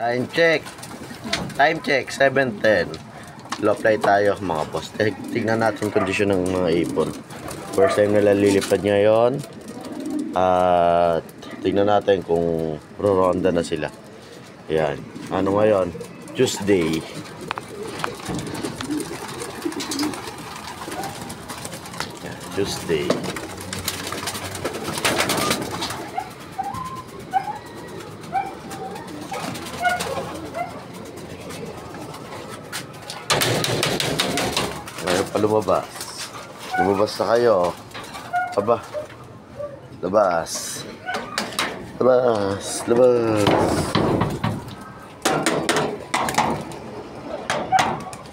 Time check. Time check, 7:10. Low apply tayo mga boss. Tignan natin kondisyon ng mga ipon. First time nila lilipad ngayon. At tignan natin kung roronda na sila. Ayan. Ano ngayon? Tuesday. Ayan, Tuesday. Ngayon pa lumabas. Lumabas na kayo. Aba. Labas. Labas. Labas.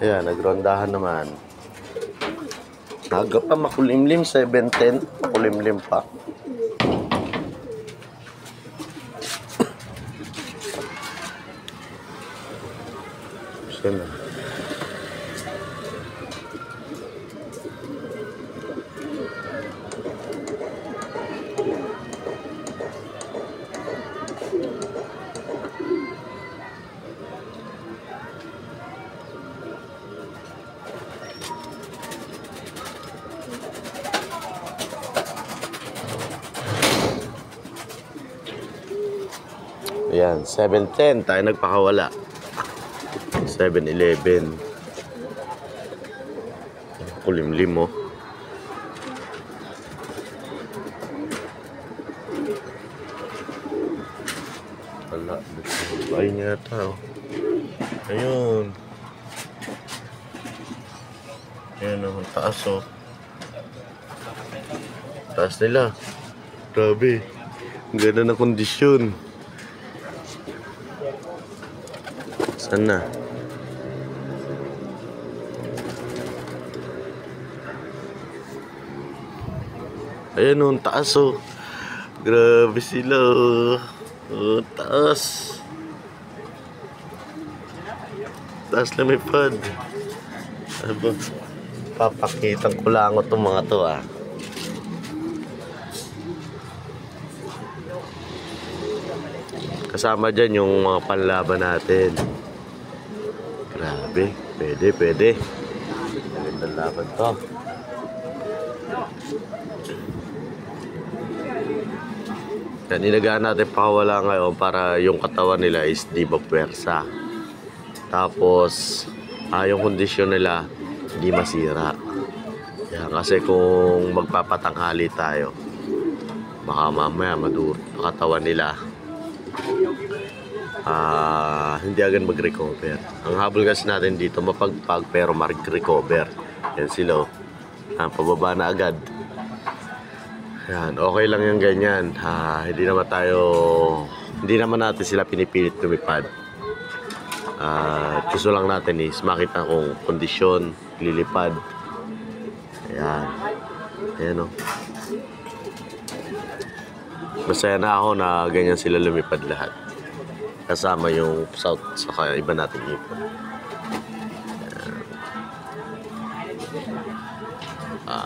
Ayan, nagrondahan naman. Naga pa, makulimlim. 7:10. Makulimlim pa. Saan na? Ayan, 7:10 tayo nagpakawala. 7-11. Kulimlim mo. Wala, ay nga tao. Ayun. Ayan o, taas o. Taas nila. Grabe. Ang ganda na kondisyon. Saan na? Ayan o, taas o. Grabe sila o. O, taas. Taas na may pad. Aba, papakitang ko lang o itong mga to ah. Kasama dyan yung mga panlaban natin. Grabe, pwede. Magandang laban to. Yan, inagaan natin pakawala ngayon para yung katawan nila is di ba puwersa. Tapos, yung kondisyon nila di masira. Yan, kasi kung magpapatanghali tayo, baka mamaya maduro ang katawan nila. Hindi agad mag-recover. Ang habol kasi natin dito mapagpag pero mag-recover. Yan sila. Pababa na agad. Yan, okay lang yung ganyan. Hindi naman natin sila pinipilit lumipad. Gusto lang natin is makita kung kondisyon, lilipad. Ayan. Ayan o. Masaya na ako na ganyan sila lumipad lahat. Kasama yung south saka iba natin ipon.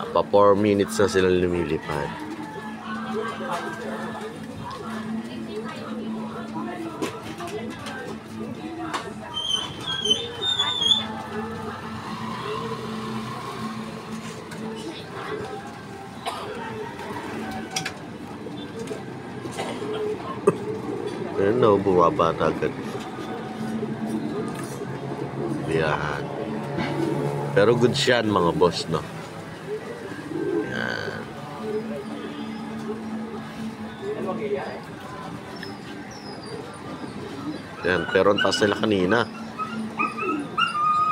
Pa 4 minutes na sila lumilipad. Ayan na, bumaba na agad. Biyahan. Pero good siya mga boss, no? Ayan. Ayan, pero ang taas nila kanina.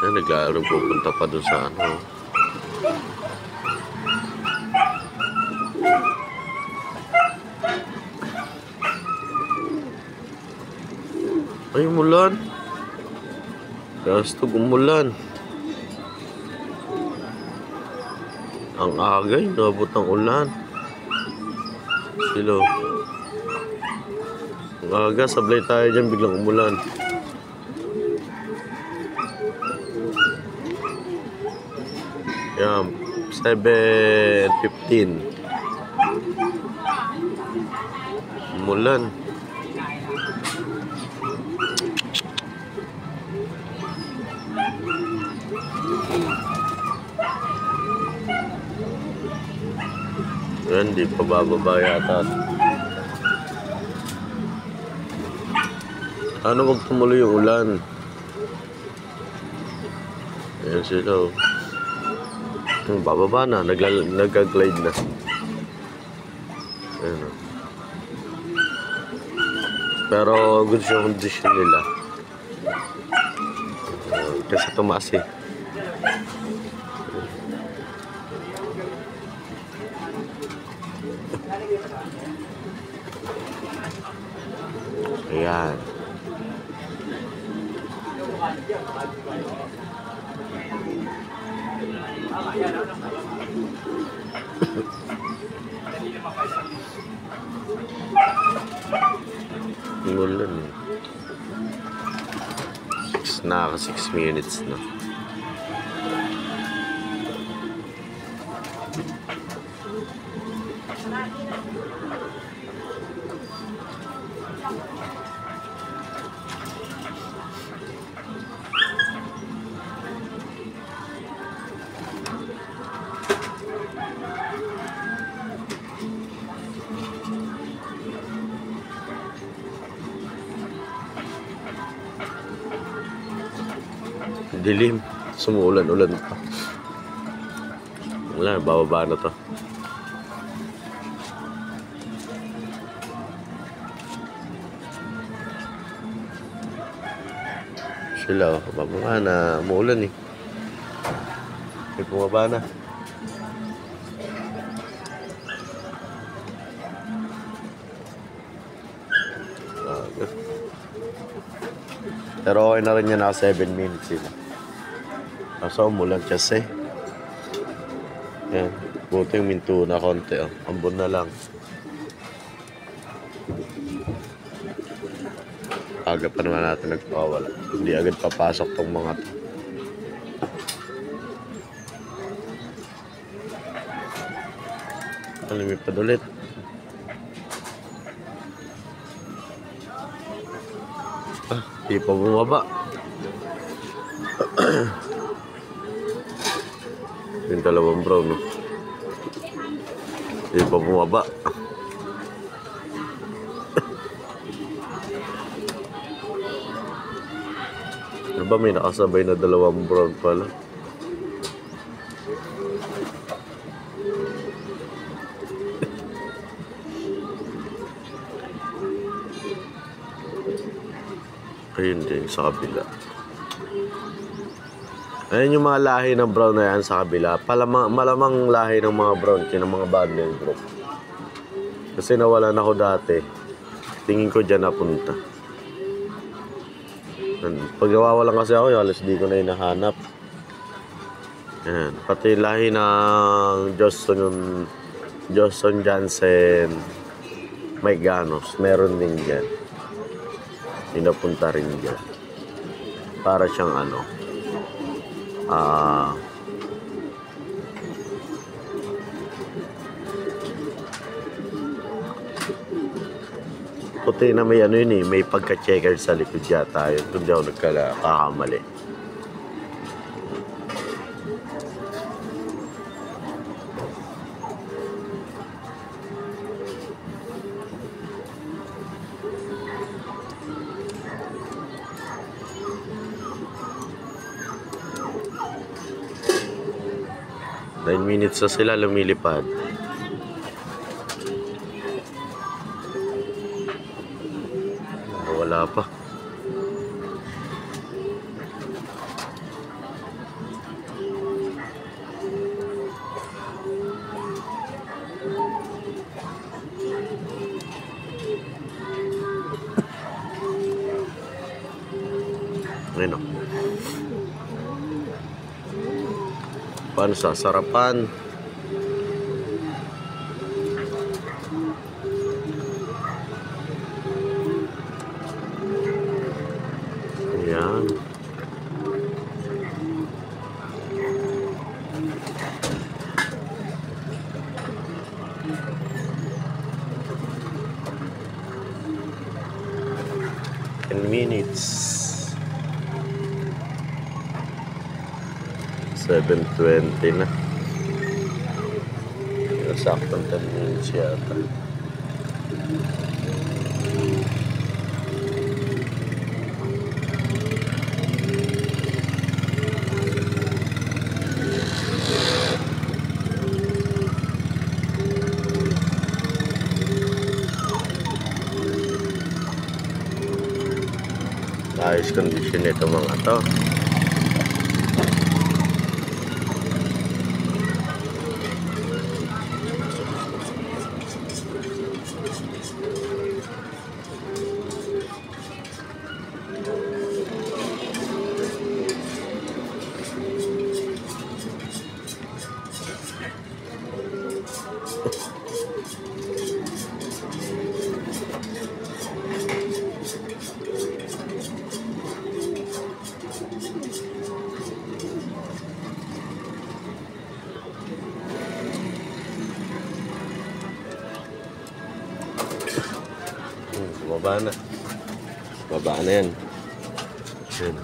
Ayan, nag-aaral pupunta pa dun sa ano. Ay, umulan. Gastog umulan. Ang agay, nabot ang ulan. Silo. Ang aga, sablay tayo dyan, biglang umulan. Yan, 7:15. Umulan. Yan, di pa bababa yata. Ano wag tumuloy yung ulan? Ayan sila. Oh. Bababa na, nagka-glide na. Ayan, oh. Pero good yung condition nila. Kasi tumaas eh. Ayan. Ulan eh. 6 minutes na. Dilim. Sumuulan-ulan pa. Wala, bababa na to. Sila, bababa na. Umuulan eh. May bumaba na. Pero okay na rin yan, naka 7 minutes sila. Kaso umulan kasi. Yan. Buti yung minto na konti. Oh. Ambon na lang. Aga pa naman natin nagpawala. Hindi agad papasok tong mga to. Lumipad ulit. Di pa bumaba. Yung dalawang brown, no? Di pa bumaba. Ano ba, may nakasabay na dalawang brown pala? Ayun din sa kabila. Ayun yung mga lahi ng brown na yan sa kabila. Malamang lahi ng mga brown ng mga bundle group. Kasi nawalan ako dati. Tingin ko dyan napunta. Pag nawawalan kasi ako, halos di ko na hinahanap. Ayan. Pati lahi ng Johnson Jansen, Mike Ganos, meron din dyan. Pinapunta rin dyan. Para siyang ano, puti na may ano yun eh, may pagka-checker sa likod yata yun. Doon di ako nagkakamali. Nine minutes na sila lumilipad. Wala pa. Ayun o. Paano sasarapan? Ayan. In minutes. 7:20 na. saktong 10 minutes yata. Ayos condition ito mga to. Baba na. Baba na yan. Yan.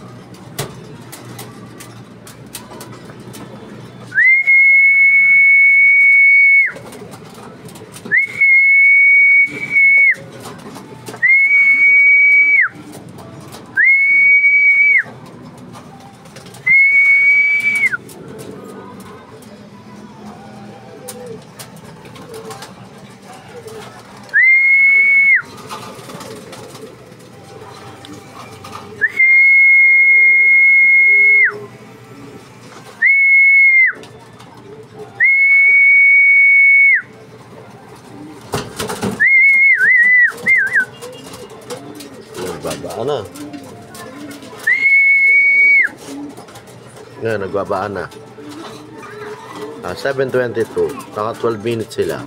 Nagbabaan na. Ngayon, nagbabaan na. 7:22. Naka 12 minutes sila.